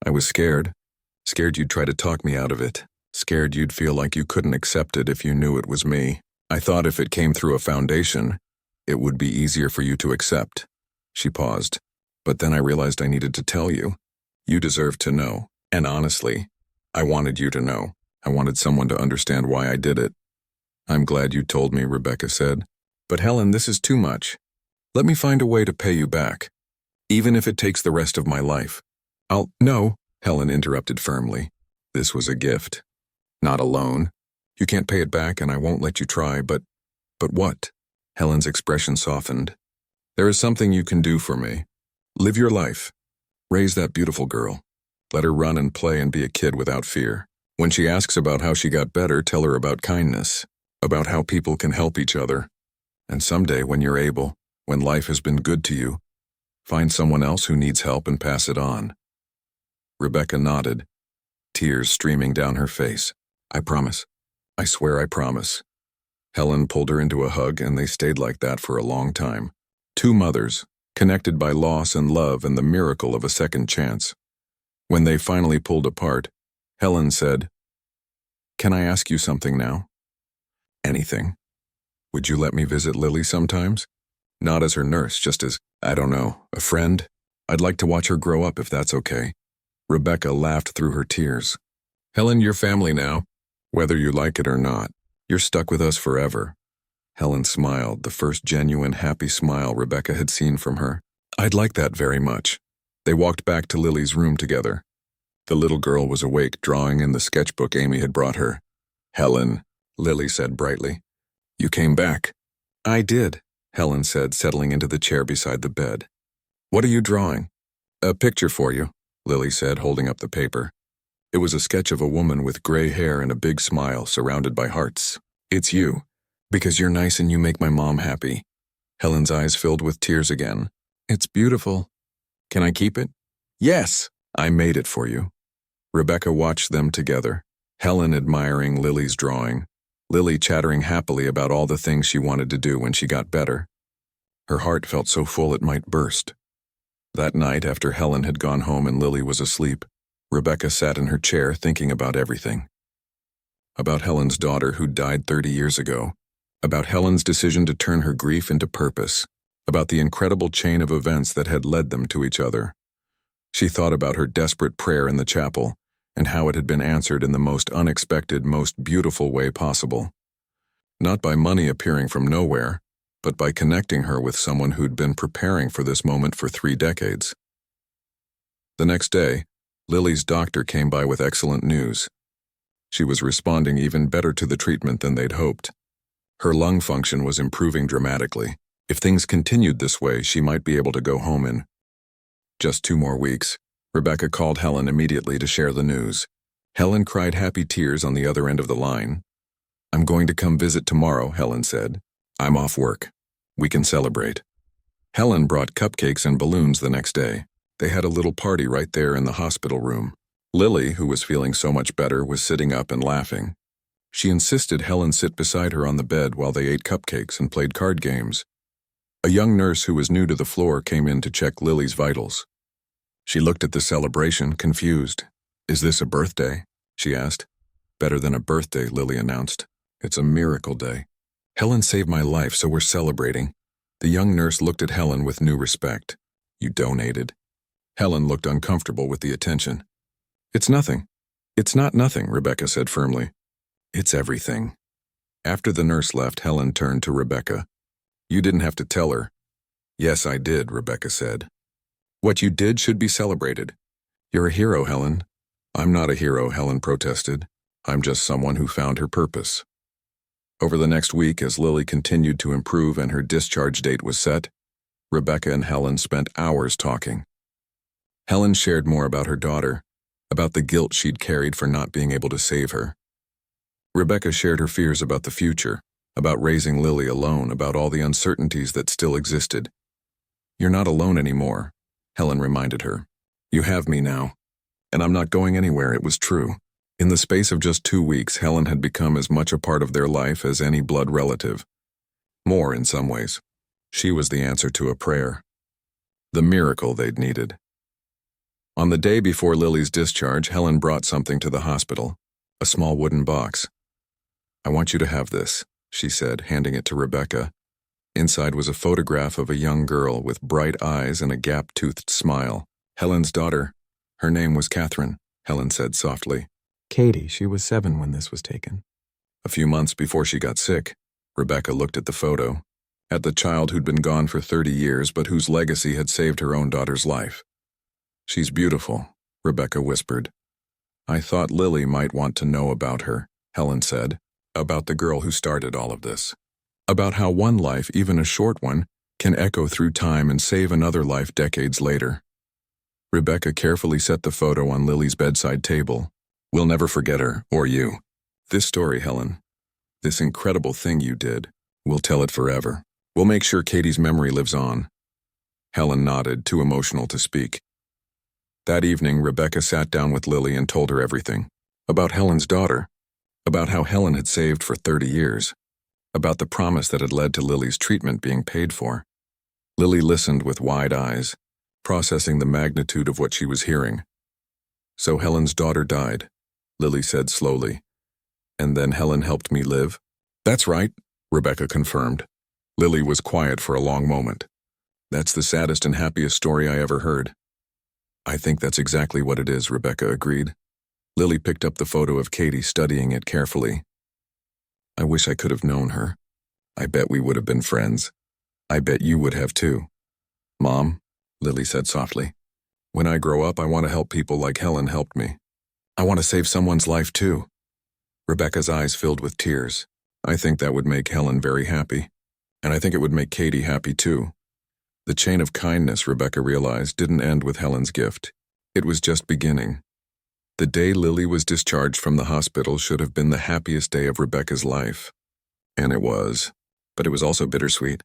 I was scared. Scared you'd try to talk me out of it. Scared you'd feel like you couldn't accept it if you knew it was me. I thought if it came through a foundation, it would be easier for you to accept. She paused. But then I realized I needed to tell you. You deserve to know. And honestly, I wanted you to know. I wanted someone to understand why I did it. I'm glad you told me, Rebecca said. But Helen, this is too much. Let me find a way to pay you back. Even if it takes the rest of my life. No, Helen interrupted firmly. This was a gift. Not a loan. You can't pay it back and I won't let you try, but what? Helen's expression softened. There is something you can do for me. Live your life. Raise that beautiful girl. Let her run and play and be a kid without fear. When she asks about how she got better, tell her about kindness, about how people can help each other. And someday when you're able, when life has been good to you, find someone else who needs help and pass it on. Rebecca nodded, tears streaming down her face. I promise. I swear I promise. Helen pulled her into a hug and they stayed like that for a long time. Two mothers, connected by loss and love and the miracle of a second chance. When they finally pulled apart, Helen said, Can I ask you something now? Anything. Would you let me visit Lily sometimes? Not as her nurse, just as, I don't know, a friend? I'd like to watch her grow up if that's okay. Rebecca laughed through her tears. Helen, you're family now. Whether you like it or not, you're stuck with us forever. Helen smiled, the first genuine happy smile Rebecca had seen from her. I'd like that very much. They walked back to Lily's room together. The little girl was awake, drawing in the sketchbook Amy had brought her. Helen, Lily said brightly. You came back. I did, Helen said, settling into the chair beside the bed. What are you drawing? A picture for you, Lily said, holding up the paper. It was a sketch of a woman with gray hair and a big smile, surrounded by hearts. It's you. Because you're nice and you make my mom happy. Helen's eyes filled with tears again. It's beautiful. Can I keep it? Yes, I made it for you. Rebecca watched them together, Helen admiring Lily's drawing, Lily chattering happily about all the things she wanted to do when she got better. Her heart felt so full it might burst. That night, after Helen had gone home and Lily was asleep, Rebecca sat in her chair thinking about everything. About Helen's daughter who died 30 years ago, about Helen's decision to turn her grief into purpose, about the incredible chain of events that had led them to each other. She thought about her desperate prayer in the chapel and how it had been answered in the most unexpected, most beautiful way possible. Not by money appearing from nowhere, but by connecting her with someone who'd been preparing for this moment for 3 decades. The next day, Lily's doctor came by with excellent news. She was responding even better to the treatment than they'd hoped. Her lung function was improving dramatically. If things continued this way, she might be able to go home in just 2 more weeks. Rebecca called Helen immediately to share the news. Helen cried happy tears on the other end of the line. I'm going to come visit tomorrow, Helen said. I'm off work. We can celebrate. Helen brought cupcakes and balloons the next day. They had a little party right there in the hospital room. Lily, who was feeling so much better, was sitting up and laughing. She insisted Helen sit beside her on the bed while they ate cupcakes and played card games. A young nurse who was new to the floor came in to check Lily's vitals. She looked at the celebration, confused. Is this a birthday? She asked. Better than a birthday, Lily announced. It's a miracle day. Helen saved my life, so we're celebrating. The young nurse looked at Helen with new respect. You donated? Helen looked uncomfortable with the attention. It's nothing. It's not nothing, Rebecca said firmly. It's everything. After the nurse left, Helen turned to Rebecca. You didn't have to tell her. Yes, I did, Rebecca said. What you did should be celebrated. You're a hero, Helen. I'm not a hero, Helen protested. I'm just someone who found her purpose. Over the next week, as Lily continued to improve and her discharge date was set, Rebecca and Helen spent hours talking. Helen shared more about her daughter, about the guilt she'd carried for not being able to save her. Rebecca shared her fears about the future, about raising Lily alone, about all the uncertainties that still existed. You're not alone anymore, Helen reminded her. You have me now. And I'm not going anywhere, it was true. In the space of just 2 weeks, Helen had become as much a part of their life as any blood relative. More in some ways. She was the answer to a prayer. The miracle they'd needed. On the day before Lily's discharge, Helen brought something to the hospital, a small wooden box. I want you to have this, she said, handing it to Rebecca. Inside was a photograph of a young girl with bright eyes and a gap-toothed smile. Helen's daughter. Her name was Catherine, Helen said softly. Katie, she was 7 when this was taken. A few months before she got sick, Rebecca looked at the photo, at the child who'd been gone for 30 years but whose legacy had saved her own daughter's life. She's beautiful, Rebecca whispered. I thought Lily might want to know about her, Helen said, about the girl who started all of this. About how one life, even a short one, can echo through time and save another life decades later. Rebecca carefully set the photo on Lily's bedside table. We'll never forget her, or you. This story, Helen, this incredible thing you did, we'll tell it forever. We'll make sure Katie's memory lives on. Helen nodded, too emotional to speak. That evening, Rebecca sat down with Lily and told her everything. About Helen's daughter, about how Helen had saved for 30 years, about the promise that had led to Lily's treatment being paid for. Lily listened with wide eyes, processing the magnitude of what she was hearing. So Helen's daughter died, Lily said slowly. And then Helen helped me live? That's right, Rebecca confirmed. Lily was quiet for a long moment. That's the saddest and happiest story I ever heard. I think that's exactly what it is, Rebecca agreed. Lily picked up the photo of Katie, studying it carefully. I wish I could have known her. I bet we would have been friends. I bet you would have too. Mom, Lily said softly, when I grow up, I want to help people like Helen helped me. I want to save someone's life too. Rebecca's eyes filled with tears. I think that would make Helen very happy. And I think it would make Katie happy too. The chain of kindness, Rebecca realized, didn't end with Helen's gift. It was just beginning. The day Lily was discharged from the hospital should have been the happiest day of Rebecca's life. And it was. But it was also bittersweet.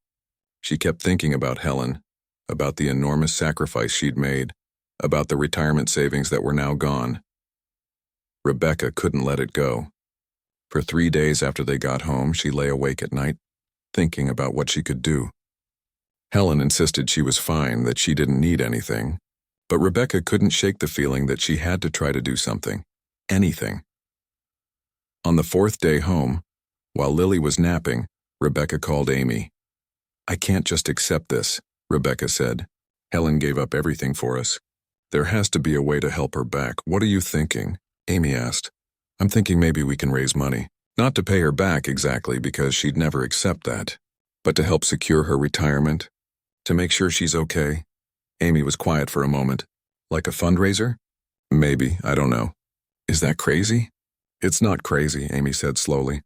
She kept thinking about Helen, about the enormous sacrifice she'd made, about the retirement savings that were now gone. Rebecca couldn't let it go. For 3 days after they got home, she lay awake at night, thinking about what she could do. Helen insisted she was fine, that she didn't need anything, but Rebecca couldn't shake the feeling that she had to try to do something. Anything. On the 4th day home, while Lily was napping, Rebecca called Amy. I can't just accept this, Rebecca said. Helen gave up everything for us. There has to be a way to help her back. What are you thinking? Amy asked. I'm thinking maybe we can raise money. Not to pay her back exactly, because she'd never accept that, but to help secure her retirement, to make sure she's okay. Amy was quiet for a moment. Like a fundraiser? Maybe, I don't know. Is that crazy? It's not crazy, Amy said slowly.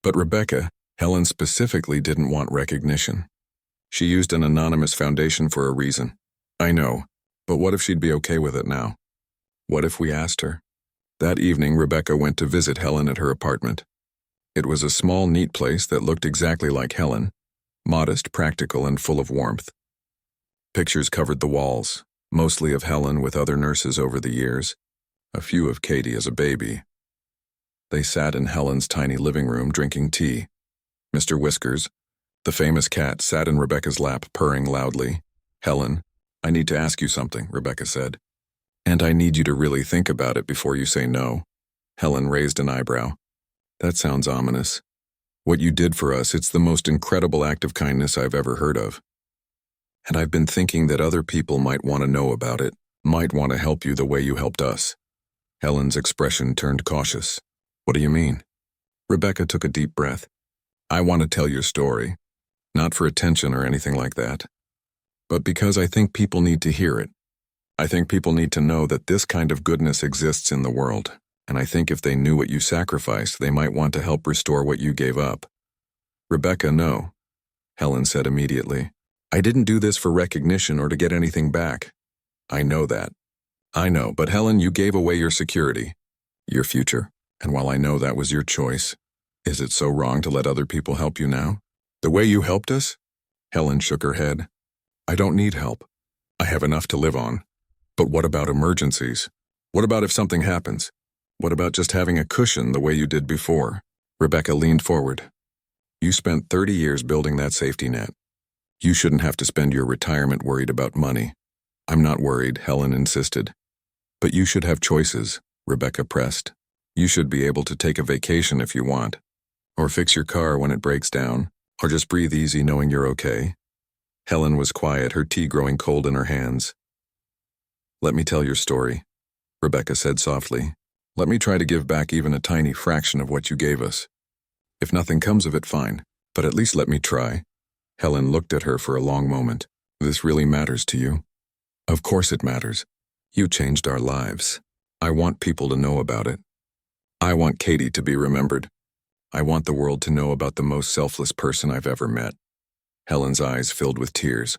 But Rebecca, Helen specifically didn't want recognition. She used an anonymous foundation for a reason. I know, but what if she'd be okay with it now? What if we asked her? That evening, Rebecca went to visit Helen at her apartment. It was a small, neat place that looked exactly like Helen, modest, practical, and full of warmth. Pictures covered the walls, mostly of Helen with other nurses over the years, a few of Katie as a baby. They sat in Helen's tiny living room drinking tea. Mr. Whiskers, the famous cat, sat in Rebecca's lap, purring loudly. Helen, I need to ask you something, Rebecca said. And I need you to really think about it before you say no. Helen raised an eyebrow. That sounds ominous. What you did for us, it's the most incredible act of kindness I've ever heard of. And I've been thinking that other people might want to know about it, might want to help you the way you helped us." Helen's expression turned cautious. "What do you mean?" Rebecca took a deep breath. "I want to tell your story, not for attention or anything like that, but because I think people need to hear it. I think people need to know that this kind of goodness exists in the world, and I think if they knew what you sacrificed, they might want to help restore what you gave up." "Rebecca, no," Helen said immediately. "I didn't do this for recognition or to get anything back. I know that. I know, but Helen, you gave away your security, your future, and while I know that was your choice, is it so wrong to let other people help you now? The way you helped us?" Helen shook her head. "I don't need help. I have enough to live on. But what about emergencies? What about if something happens? What about just having a cushion the way you did before?" Rebecca leaned forward. "You spent 30 years building that safety net. You shouldn't have to spend your retirement worried about money." "I'm not worried," Helen insisted. "But you should have choices," Rebecca pressed. "You should be able to take a vacation if you want, or fix your car when it breaks down, or just breathe easy knowing you're okay." Helen was quiet, her tea growing cold in her hands. "Let me tell your story," Rebecca said softly. "Let me try to give back even a tiny fraction of what you gave us. If nothing comes of it, fine, but at least let me try." Helen looked at her for a long moment. "This really matters to you?" "Of course it matters. You changed our lives. I want people to know about it. I want Katie to be remembered. I want the world to know about the most selfless person I've ever met." Helen's eyes filled with tears.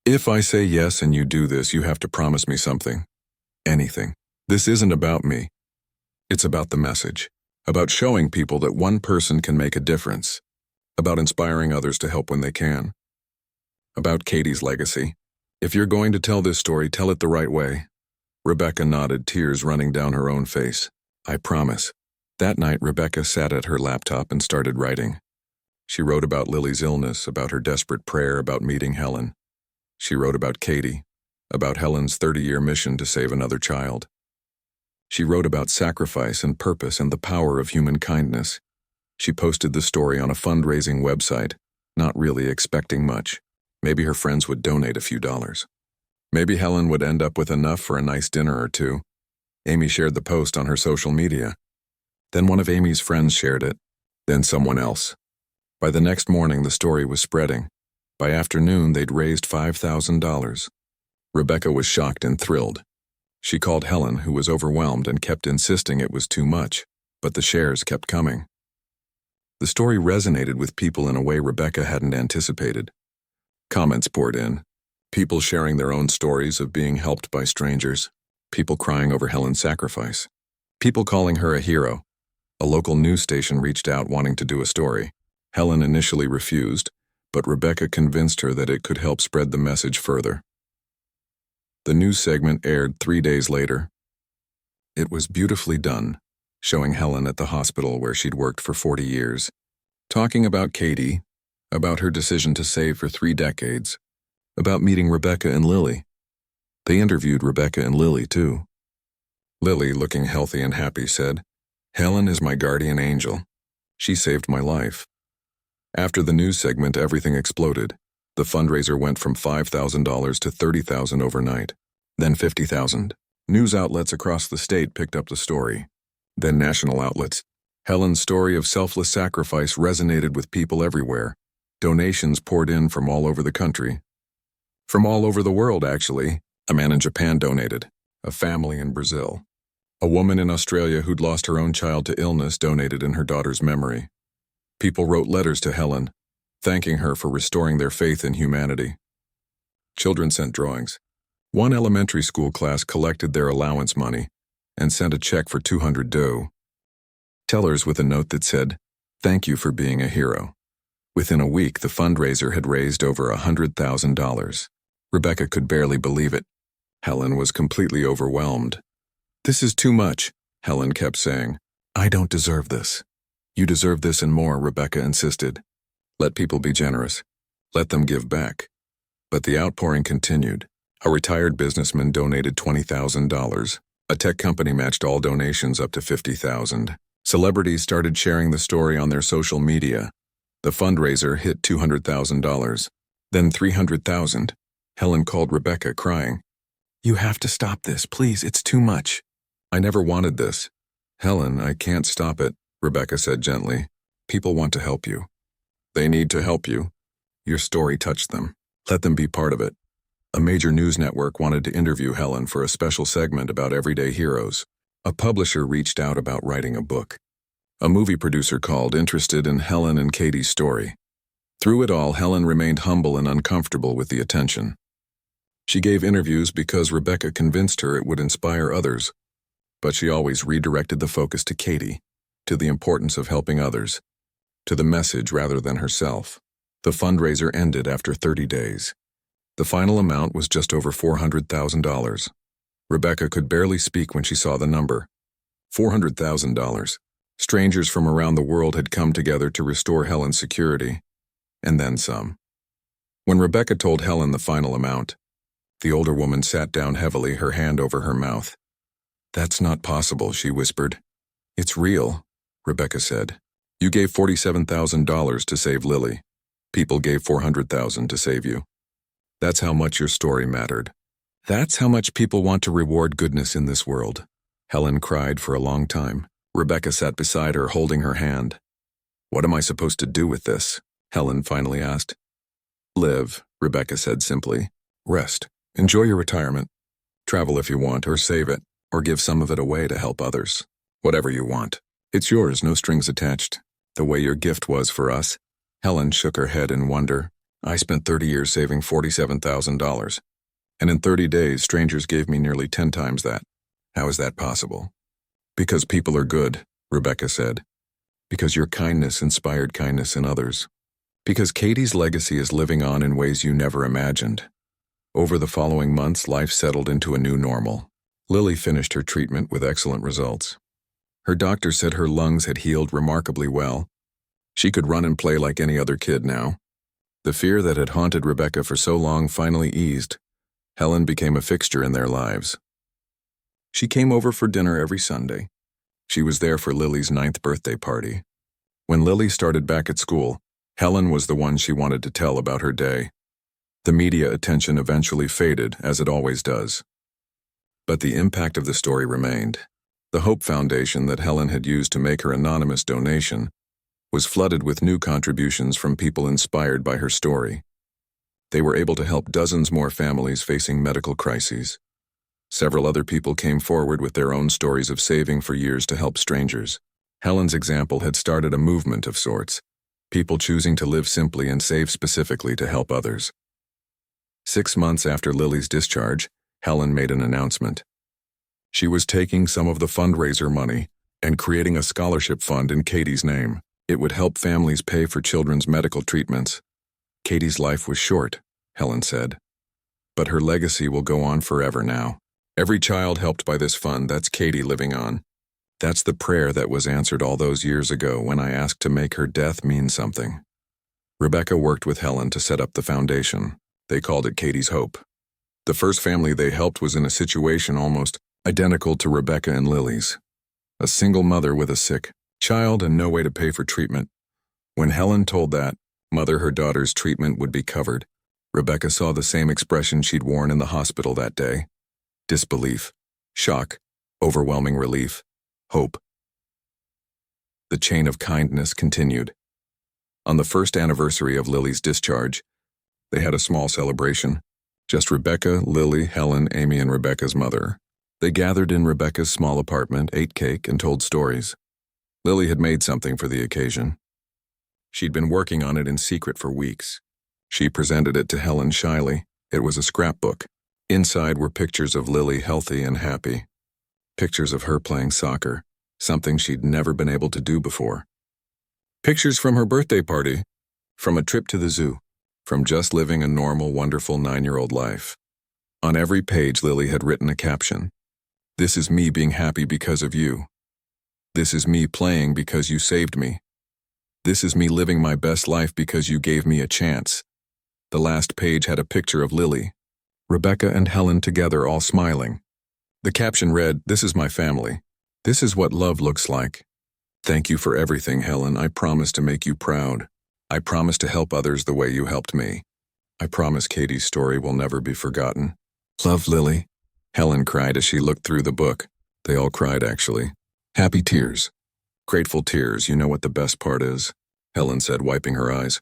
"If I say yes and you do this, you have to promise me something. Anything. This isn't about me. It's about the message. About showing people that one person can make a difference. About inspiring others to help when they can. About Katie's legacy. If you're going to tell this story, tell it the right way." Rebecca nodded, tears running down her own face. "I promise." That night, Rebecca sat at her laptop and started writing. She wrote about Lily's illness, about her desperate prayer, about meeting Helen. She wrote about Katie, about Helen's 30-year mission to save another child. She wrote about sacrifice and purpose and the power of human kindness. She posted the story on a fundraising website, not really expecting much. Maybe her friends would donate a few dollars. Maybe Helen would end up with enough for a nice dinner or two. Amy shared the post on her social media. Then one of Amy's friends shared it. Then someone else. By the next morning, the story was spreading. By afternoon, they'd raised $5,000. Rebecca was shocked and thrilled. She called Helen, who was overwhelmed and kept insisting it was too much, but the shares kept coming. The story resonated with people in a way Rebecca hadn't anticipated. Comments poured in. People sharing their own stories of being helped by strangers. People crying over Helen's sacrifice. People calling her a hero. A local news station reached out wanting to do a story. Helen initially refused, but Rebecca convinced her that it could help spread the message further. The news segment aired 3 days later. It was beautifully done, showing Helen at the hospital where she'd worked for 40 years, talking about Katie, about her decision to save for 3 decades, about meeting Rebecca and Lily. They interviewed Rebecca and Lily, too. Lily, looking healthy and happy, said, "Helen is my guardian angel. She saved my life." After the news segment, everything exploded. The fundraiser went from $5,000 to $30,000 overnight, then $50,000. News outlets across the state picked up the story, then national outlets. Helen's story of selfless sacrifice resonated with people everywhere. Donations poured in from all over the country. From all over the world, actually. A man in Japan donated, a family in Brazil. A woman in Australia who'd lost her own child to illness donated in her daughter's memory. People wrote letters to Helen, thanking her for restoring their faith in humanity. Children sent drawings. One elementary school class collected their allowance money and sent a check for $200. Tellers with a note that said, "Thank you for being a hero." Within a week, the fundraiser had raised over $100,000. Rebecca could barely believe it. Helen was completely overwhelmed. "This is too much," Helen kept saying. "I don't deserve this." "You deserve this and more," Rebecca insisted. "Let people be generous. Let them give back." But the outpouring continued. A retired businessman donated $20,000. A tech company matched all donations up to $50,000. Celebrities started sharing the story on their social media. The fundraiser hit $200,000, then $300,000. Helen called Rebecca, crying, You have to stop this, please, it's too much. I never wanted this. Helen, I can't stop it, Rebecca said gently. People want to help you. They need to help you. Your story touched them. Let them be part of it. A major news network wanted to interview Helen for a special segment about everyday heroes. A publisher reached out about writing a book. A movie producer called, interested in Helen and Katie's story. Through it all, Helen remained humble and uncomfortable with the attention. She gave interviews because Rebecca convinced her it would inspire others, but she always redirected the focus to Katie, to the importance of helping others, to the message rather than herself. The fundraiser ended after 30 days. The final amount was just over $400,000. Rebecca could barely speak when she saw the number. $400,000. Strangers from around the world had come together to restore Helen's security, and then some. When Rebecca told Helen the final amount, the older woman sat down heavily, her hand over her mouth. That's not possible, she whispered. It's real, Rebecca said. You gave $47,000 to save Lily. People gave $400,000 to save you. That's how much your story mattered. That's how much people want to reward goodness in this world. Helen cried for a long time. Rebecca sat beside her, holding her hand. What am I supposed to do with this? Helen finally asked. Live, Rebecca said simply. Rest. Enjoy your retirement. Travel if you want, or save it, or give some of it away to help others. Whatever you want. It's yours, no strings attached. The way your gift was for us. Helen shook her head in wonder. I spent 30 years saving $47,000. And in 30 days, strangers gave me nearly 10 times that. How is that possible? Because people are good, Rebecca said. Because your kindness inspired kindness in others. Because Katie's legacy is living on in ways you never imagined. Over the following months, life settled into a new normal. Lily finished her treatment with excellent results. Her doctor said her lungs had healed remarkably well. She could run and play like any other kid now. The fear that had haunted Rebecca for so long finally eased. Helen became a fixture in their lives. She came over for dinner every Sunday. She was there for Lily's 9th birthday party. When Lily started back at school, Helen was the one she wanted to tell about her day. The media attention eventually faded, as it always does. But the impact of the story remained. The Hope Foundation that Helen had used to make her anonymous donation was flooded with new contributions from people inspired by her story. They were able to help dozens more families facing medical crises. Several other people came forward with their own stories of saving for years to help strangers. Helen's example had started a movement of sorts, people choosing to live simply and save specifically to help others. 6 months after Lily's discharge, Helen made an announcement. She was taking some of the fundraiser money and creating a scholarship fund in Katie's name. It would help families pay for children's medical treatments. Katie's life was short, Helen said. But her legacy will go on forever now. Every child helped by this fund, that's Katie living on. That's the prayer that was answered all those years ago when I asked to make her death mean something. Rebecca worked with Helen to set up the foundation. They called it Katie's Hope. The first family they helped was in a situation almost identical to Rebecca and Lily's. A single mother with a sick child and no way to pay for treatment. When Helen told that mother her daughter's treatment would be covered, Rebecca saw the same expression she'd worn in the hospital that day. Disbelief, shock, overwhelming relief, hope. The chain of kindness continued. On the first anniversary of Lily's discharge, they had a small celebration. Just Rebecca, Lily, Helen, Amy, and Rebecca's mother. They gathered in Rebecca's small apartment, ate cake, and told stories. Lily had made something for the occasion. She'd been working on it in secret for weeks. She presented it to Helen shyly. It was a scrapbook. Inside were pictures of Lily healthy and happy. Pictures of her playing soccer, something she'd never been able to do before. Pictures from her birthday party, from a trip to the zoo, from just living a normal, wonderful 9-year-old life. On every page, Lily had written a caption. This is me being happy because of you. This is me playing because you saved me. This is me living my best life because you gave me a chance. The last page had a picture of Lily, Rebecca and Helen together, all smiling. The caption read, "This is my family. This is what love looks like. Thank you for everything, Helen. I promise to make you proud." I promise to help others the way you helped me. I promise Katie's story will never be forgotten. Love, Lily. Helen cried as she looked through the book. They all cried, actually. Happy tears. Grateful tears, you know what the best part is? Helen said, wiping her eyes.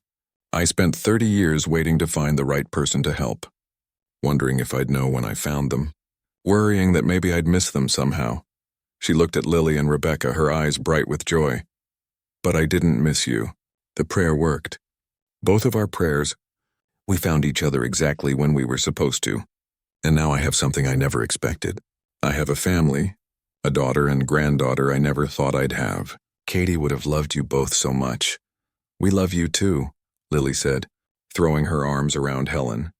I spent 30 years waiting to find the right person to help. Wondering if I'd know when I found them. Worrying that maybe I'd miss them somehow. She looked at Lily and Rebecca, her eyes bright with joy. But I didn't miss you. The prayer worked. Both of our prayers, we found each other exactly when we were supposed to. And now I have something I never expected. I have a family, a daughter and granddaughter I never thought I'd have. Katie would have loved you both so much. We love you too, Lily said, throwing her arms around Helen.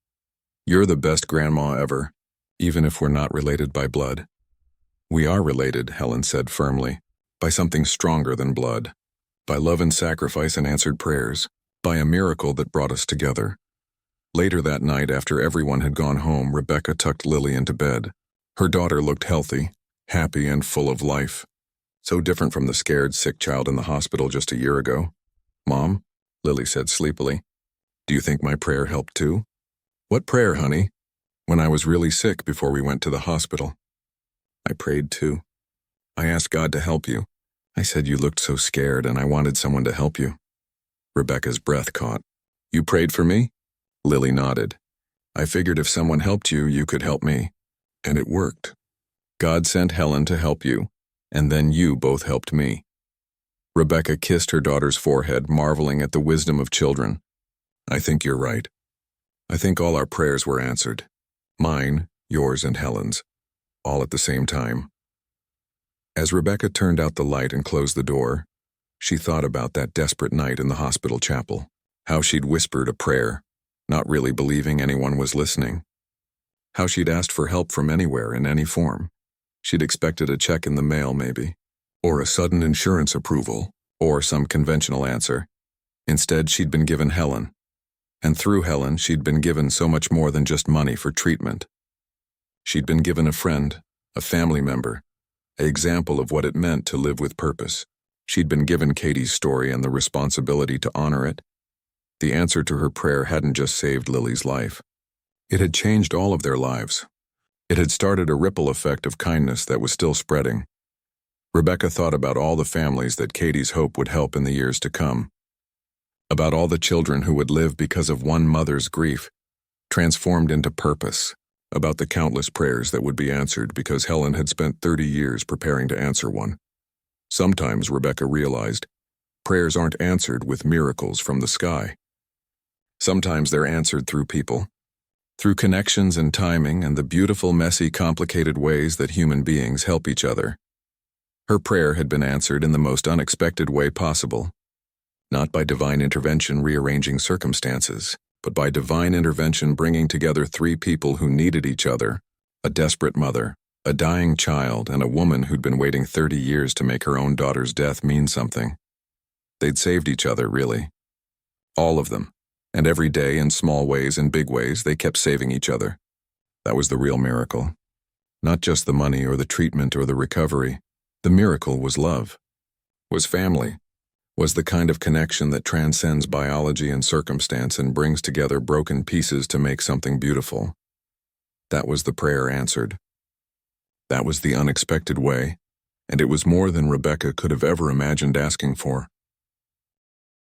You're the best grandma ever, even if we're not related by blood. We are related, Helen said firmly, by something stronger than blood. By love and sacrifice and answered prayers, by a miracle that brought us together. Later that night, after everyone had gone home, Rebecca tucked Lily into bed. Her daughter looked healthy, happy, and full of life. So different from the scared, sick child in the hospital just a year ago. Mom, Lily said sleepily, do you think my prayer helped too? What prayer, honey? When I was really sick before we went to the hospital. I prayed too. I asked God to help you. I said you looked so scared and I wanted someone to help you. Rebecca's breath caught. You prayed for me? Lily nodded. I figured if someone helped you, you could help me. And it worked. God sent Helen to help you, and then you both helped me. Rebecca kissed her daughter's forehead, marveling at the wisdom of children. I think you're right. I think all our prayers were answered. Mine, yours, and Helen's. All at the same time. As Rebecca turned out the light and closed the door, she thought about that desperate night in the hospital chapel. How she'd whispered a prayer, not really believing anyone was listening. How she'd asked for help from anywhere in any form. She'd expected a check in the mail, maybe, or a sudden insurance approval, or some conventional answer. Instead, she'd been given Helen. And through Helen, she'd been given so much more than just money for treatment. She'd been given a friend, a family member, an example of what it meant to live with purpose. She'd been given Katie's story and the responsibility to honor it. The answer to her prayer hadn't just saved Lily's life. It had changed all of their lives. It had started a ripple effect of kindness that was still spreading. Rebecca thought about all the families that Katie's hope would help in the years to come. About all the children who would live because of one mother's grief, transformed into purpose. About the countless prayers that would be answered because Helen had spent 30 years preparing to answer one. Sometimes, Rebecca realized, prayers aren't answered with miracles from the sky. Sometimes they're answered through people. Through connections and timing and the beautiful, messy, complicated ways that human beings help each other. Her prayer had been answered in the most unexpected way possible. Not by divine intervention rearranging circumstances, but by divine intervention bringing together three people who needed each other, a desperate mother, a dying child, and a woman who'd been waiting 30 years to make her own daughter's death mean something. They'd saved each other, really. All of them. And every day, in small ways and big ways, they kept saving each other. That was the real miracle. Not just the money or the treatment or the recovery. The miracle was love. Was family. Was the kind of connection that transcends biology and circumstance and brings together broken pieces to make something beautiful. That was the prayer answered. That was the unexpected way, and it was more than Rebecca could have ever imagined asking for.